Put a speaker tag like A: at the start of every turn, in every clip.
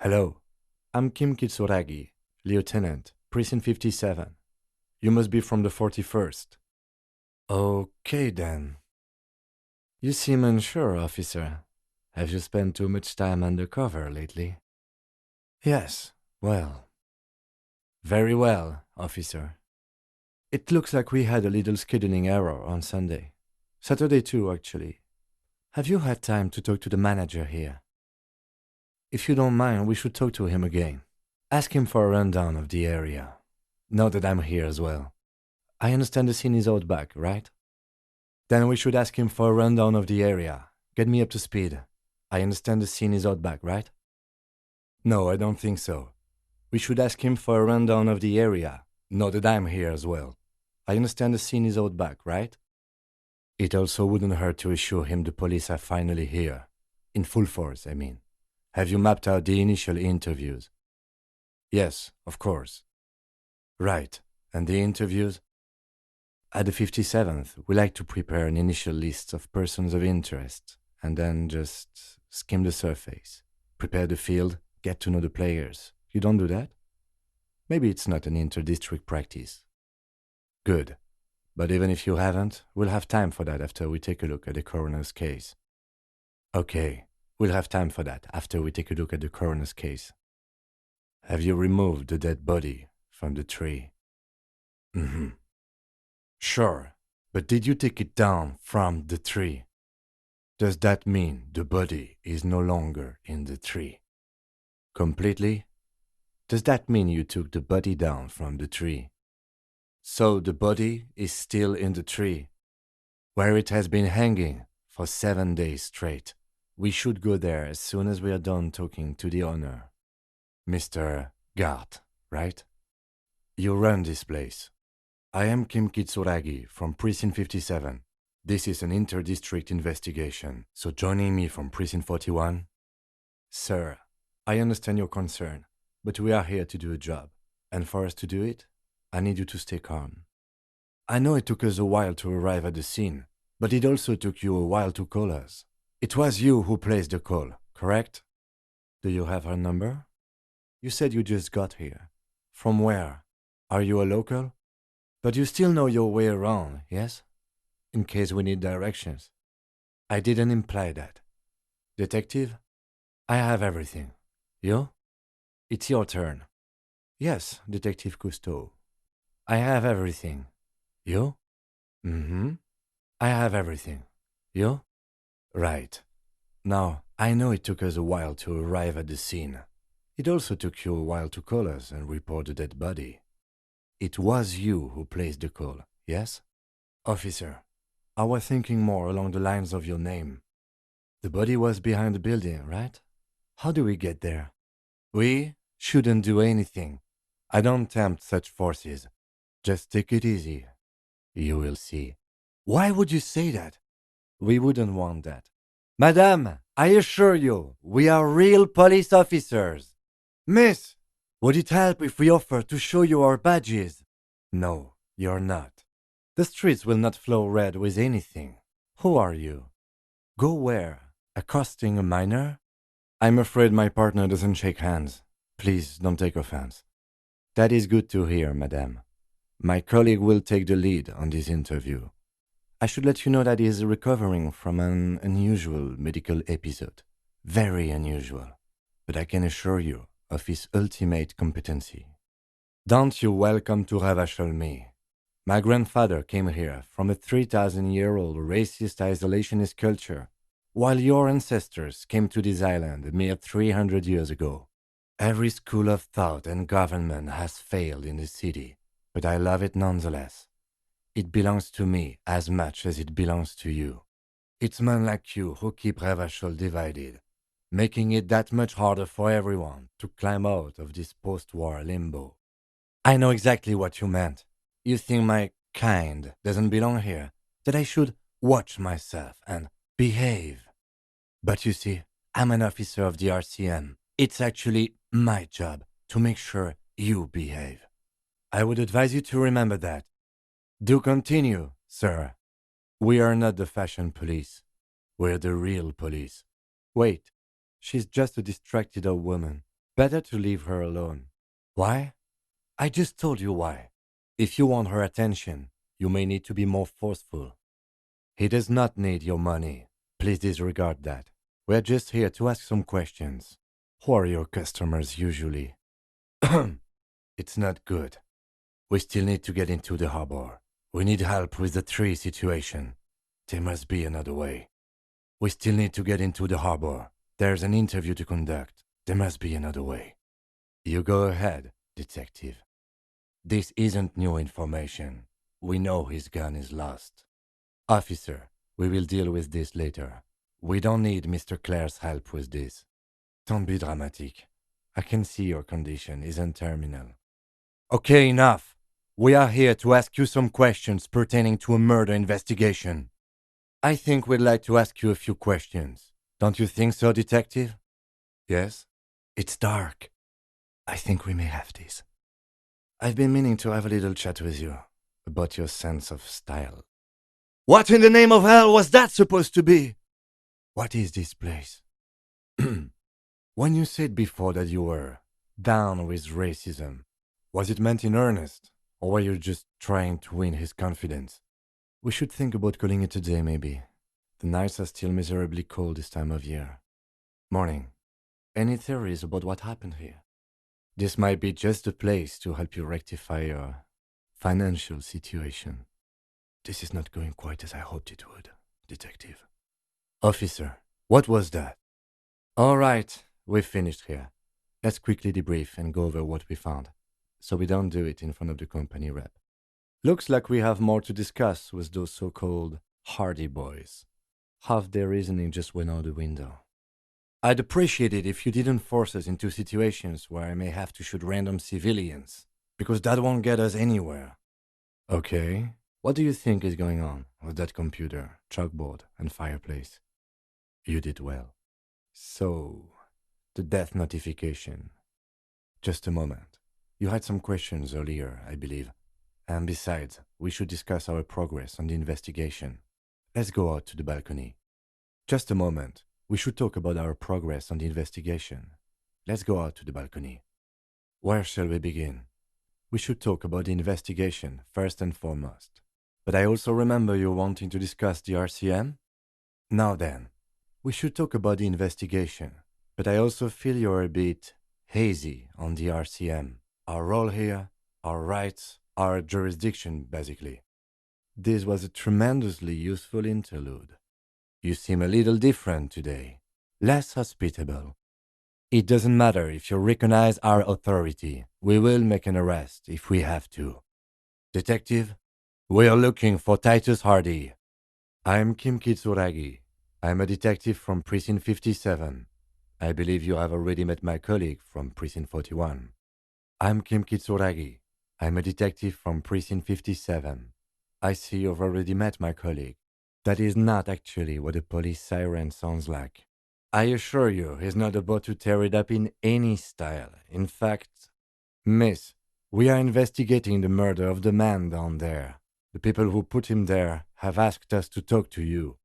A: Hello, I'm Kim Kitsuragi, Lieutenant, Precinct 57. You must be from the 41st. Okay then. You seem unsure, officer. Have you spent too much time undercover lately? Yes, well. Very well, officer. It looks like we had a little scheduling error on Sunday. Saturday too, actually. Have you had time to talk to the manager here? If you don't mind, we should talk to him again. Ask him for a rundown of the area. Now that I'm here as well. I understand the scene is out back, right? Then we should ask him for a rundown of the area. Get me up to speed. I understand the scene is out back, right? No, I don't think so. We should ask him for a rundown of the area. Now that I'm here as well. I understand the scene is out back, right? It also wouldn't hurt to assure him the police are finally here. In full force, I mean. Have you mapped out the initial interviews? Yes, of course. Right. And the interviews? At the 57th, we like to prepare an initial list of persons of interest, and then just skim the surface. Prepare the field, get to know the players. You don't do that? Maybe it's not an inter-district practice. Good. But even if you haven't, we'll have time for that after we take a look at the coroner's case. Okay, we'll have time for that after we take a look at the coroner's case. Have you removed the dead body from the tree? Mm-hmm. Sure, but did you take it down from the tree? Does that mean the body is no longer in the tree? Completely? Does that mean you took the body down from the tree? So the body is still in the tree, where it has been hanging for 7 days straight. We should go there as soon as we are done talking to the owner. Mr. Gart, right? You run this place. I am Kim Kitsuragi from Precinct 57. This is an inter-district investigation, so joining me from Precinct 41? Sir, I understand your concern, but we are here to do a job, and for us to do it, I need you to stay calm. I know it took us a while to arrive at the scene, but it also took you a while to call us. It was you who placed the call, correct? Do you have her number? You said you just got here. From where? Are you a local? But you still know your way around, yes? In case we need directions. I didn't imply that. Detective? I have everything. You? It's your turn. Yes, Detective Cousteau. I have everything. You? Mm-hmm. I have everything. You? Right. Now, I know it took us a while to arrive at the scene. It also took you a while to call us and report the dead body. It was you who placed the call, yes? Officer, I was thinking more along the lines of your name. The body was behind the building, right? How do we get there? We shouldn't do anything. I don't tempt such forces. Just take it easy. You will see. Why would you say that? We wouldn't want that. Madame, I assure you, we are real police officers. Miss, would it help if we offer to show you our badges? No, you're not. The streets will not flow red with anything. Who are you? Go where? Accosting a minor? I'm afraid my partner doesn't shake hands. Please don't take offense. That is good to hear, madame. My colleague will take the lead on this interview. I should let you know that he is recovering from an unusual medical episode. Very unusual. But I can assure you of his ultimate competency. Don't you welcome to Ravachol me. My grandfather came here from a 3,000-year-old racist isolationist culture, while your ancestors came to this island a mere 300 years ago. Every school of thought and government has failed in the city, but I love it nonetheless. It belongs to me as much as it belongs to you. It's men like you who keep Ravachol divided, making it that much harder for everyone to climb out of this post-war limbo. I know exactly what you meant. You think my kind doesn't belong here, that I should watch myself and behave. But you see, I'm an officer of the RCM. It's actually my job to make sure you behave. I would advise you to remember that. Do continue, sir. We are not the fashion police. We're the real police. Wait, she's just a distracted old woman. Better to leave her alone. Why? I just told you why. If you want her attention, you may need to be more forceful. He does not need your money. Please disregard that. We're just here to ask some questions. Who are your customers usually? It's not good. We still need to get into the harbor. We need help with the tree situation. There must be another way. We still need to get into the harbor. There's an interview to conduct. There must be another way. You go ahead, detective. This isn't new information. We know his gun is lost. Officer, we will deal with this later. We don't need Mr. Clare's help with this. Don't be dramatic. I can see your condition isn't terminal. Okay, enough. We are here to ask you some questions pertaining to a murder investigation. I think we'd like to ask you a few questions. Don't you think so, detective? Yes? It's dark. I think we may have this. I've been meaning to have a little chat with you about your sense of style. What in the name of hell was that supposed to be? What is this place? When you said before that you were down with racism, was it meant in earnest, or were you just trying to win his confidence? We should think about calling it a day, maybe. The nights are still miserably cold this time of year. Morning. Any theories about what happened here? This might be just a place to help you rectify your financial situation. This is not going quite as I hoped it would, detective. Officer, what was that? All right, we've finished here. Let's quickly debrief and go over what we found, so we don't do it in front of the company rep. Looks like we have more to discuss with those so-called Hardy boys. Half their reasoning just went out the window. I'd appreciate it if you didn't force us into situations where I may have to shoot random civilians, because that won't get us anywhere. Okay, what do you think is going on with that computer, chalkboard, and fireplace? You did well. So, the death notification. Just a moment. You had some questions earlier, I believe. And besides, we should discuss our progress on the investigation. Let's go out to the balcony. Just a moment. We should talk about our progress on the investigation. Let's go out to the balcony. Where shall we begin? We should talk about the investigation first and foremost. But I also remember you wanting to discuss the RCM? Now then, we should talk about the investigation. But I also feel you're a bit hazy on the RCM. Our role here, our rights, our jurisdiction, basically. This was a tremendously useful interlude. You seem a little different today, less hospitable. It doesn't matter if you recognize our authority. We will make an arrest if we have to. Detective, we are looking for Titus Hardy. I'm Kim Kitsuragi. I'm a detective from Precinct 57. I believe you have already met my colleague from Precinct 41. I'm Kim Kitsuragi. I'm a detective from Precinct 57. I see you've already met my colleague. That is not actually what a police siren sounds like. I assure you, he's not about to tear it up in any style. In fact, miss, we are investigating the murder of the man down there. The people who put him there have asked us to talk to you.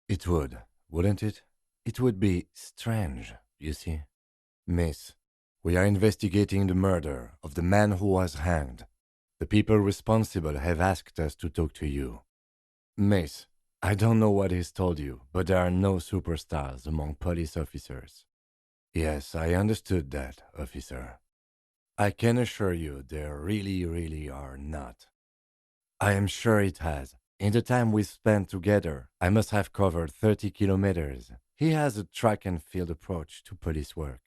A: It would, wouldn't it? It would be strange, you see. Miss, we are investigating the murder of the man who was hanged. The people responsible have asked us to talk to you. Miss, I don't know what he's told you, but there are no superstars among police officers. Yes, I understood that, officer. I can assure you there really are not. I am sure it has. In the time we spent together, I must have covered 30 kilometers. He has a track and field approach to police work.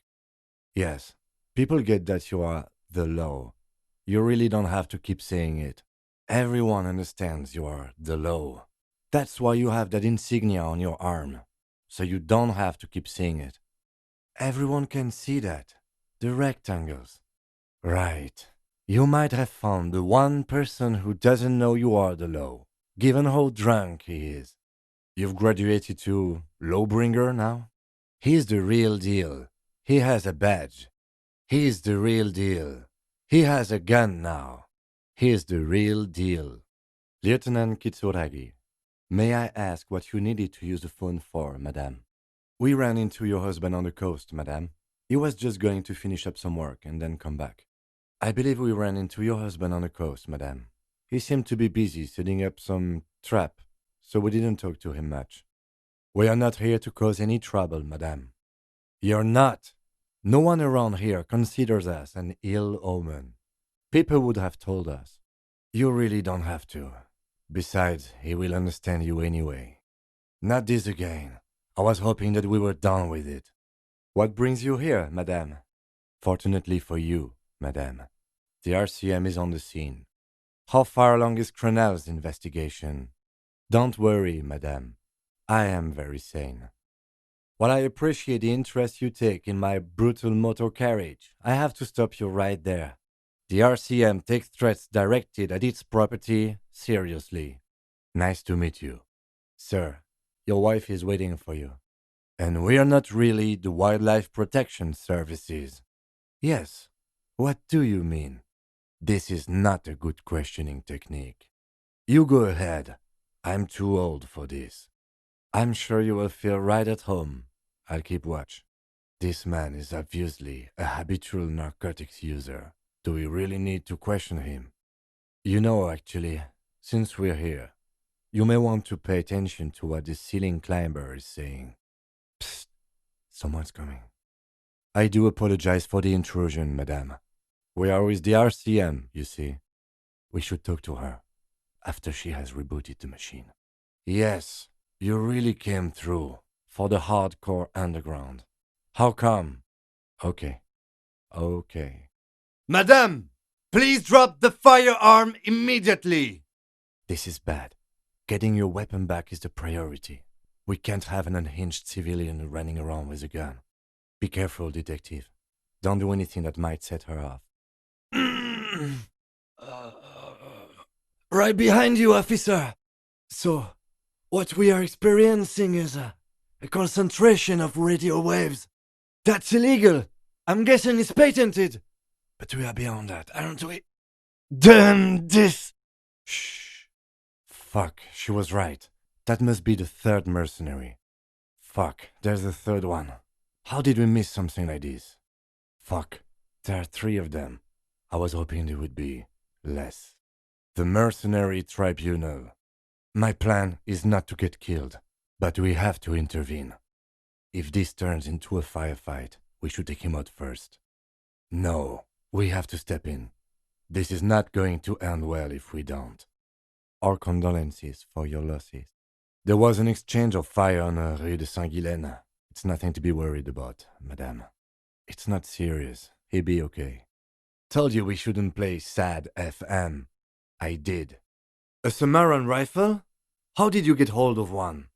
A: Yes, people get that you are the law. You really don't have to keep saying it. Everyone understands you are the law. That's why you have that insignia on your arm, so you don't have to keep saying it. Everyone can see that. The rectangles. Right. You might have found the one person who doesn't know you are the law, given how drunk he is. You've graduated to lawbringer now? He's the real deal. He has a badge. He's the real deal. He has a gun now. He's the real deal. Lieutenant Kitsuragi. May I ask what you needed to use the phone for, madame? We ran into your husband on the coast, madame. He was just going to finish up some work and then come back. I believe we ran into your husband on the coast, madame. He seemed to be busy setting up some trap, so we didn't talk to him much. We are not here to cause any trouble, madame. You're not. No one around here considers us an ill omen. People would have told us. You really don't have to. Besides, he will understand you anyway. Not this again. I was hoping that we were done with it. What brings you here, madame? Fortunately for you, madame, the RCM is on the scene. How far along is Crenel's investigation? Don't worry, madame. I am very sane. While I appreciate the interest you take in my brutal motor carriage, I have to stop you right there. The RCM takes threats directed at its property seriously. Nice to meet you. Sir, your wife is waiting for you. And we are not really the Wildlife Protection Services. Yes, what do you mean? This is not a good questioning technique. You go ahead. I'm too old for this. I'm sure you will feel right at home. I'll keep watch. This man is obviously a habitual narcotics user. Do we really need to question him? You know, actually, since we're here, you may want to pay attention to what the ceiling climber is saying. Psst, someone's coming. I do apologize for the intrusion, madame. We are with the RCM, you see. We should talk to her after she has rebooted the machine. Yes, you really came through for the hardcore underground. How come? Okay. Madame, please drop the firearm immediately. This is bad. Getting your weapon back is the priority. We can't have an unhinged civilian running around with a gun. Be careful, detective. Don't do anything that might set her off. Right behind you, officer. So, what we are experiencing is a concentration of radio waves. That's illegal. I'm guessing it's patented. But we are beyond that, aren't we? Damn this! Shh. Fuck, she was right. That must be the third mercenary. Fuck, there's the third one. How did we miss something like this? Fuck, there are 3 of them. I was hoping there would be less. The Mercenary Tribunal. My plan is not to get killed, but we have to intervene. If this turns into a firefight, we should take him out first. No, we have to step in. This is not going to end well if we don't. Our condolences for your losses. There was an exchange of fire on Rue de Saint-Guylaine. It's nothing to be worried about, madame. It's not serious. He'll be okay. Told you we shouldn't play sad FM. I did. A Samaran rifle? How did you get hold of one?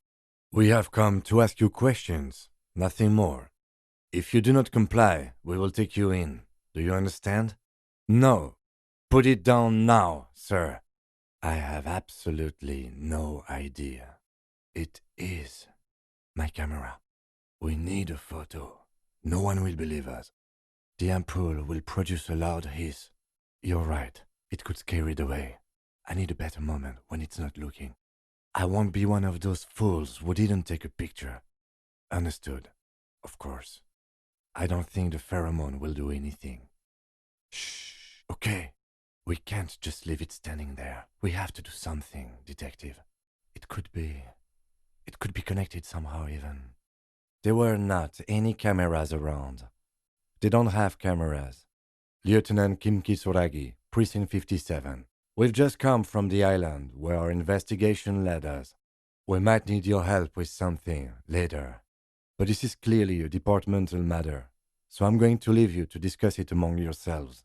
A: We have come to ask you questions, nothing more. If you do not comply, we will take you in. Do you understand? No. Put it down now, sir. I have absolutely no idea. It is my camera. We need a photo. No one will believe us. The ampoule will produce a loud hiss. You're right. It could scare it away. I need a better moment when it's not looking. I won't be one of those fools who didn't take a picture. Understood. Of course. I don't think the pheromone will do anything. Shh. Okay. We can't just leave it standing there. We have to do something, detective. It could be connected somehow even. There were not any cameras around. They don't have cameras. Lieutenant Kim Kitsuragi, Precinct 57. We've just come from the island where our investigation led us. We might need your help with something later. But this is clearly a departmental matter, so I'm going to leave you to discuss it among yourselves.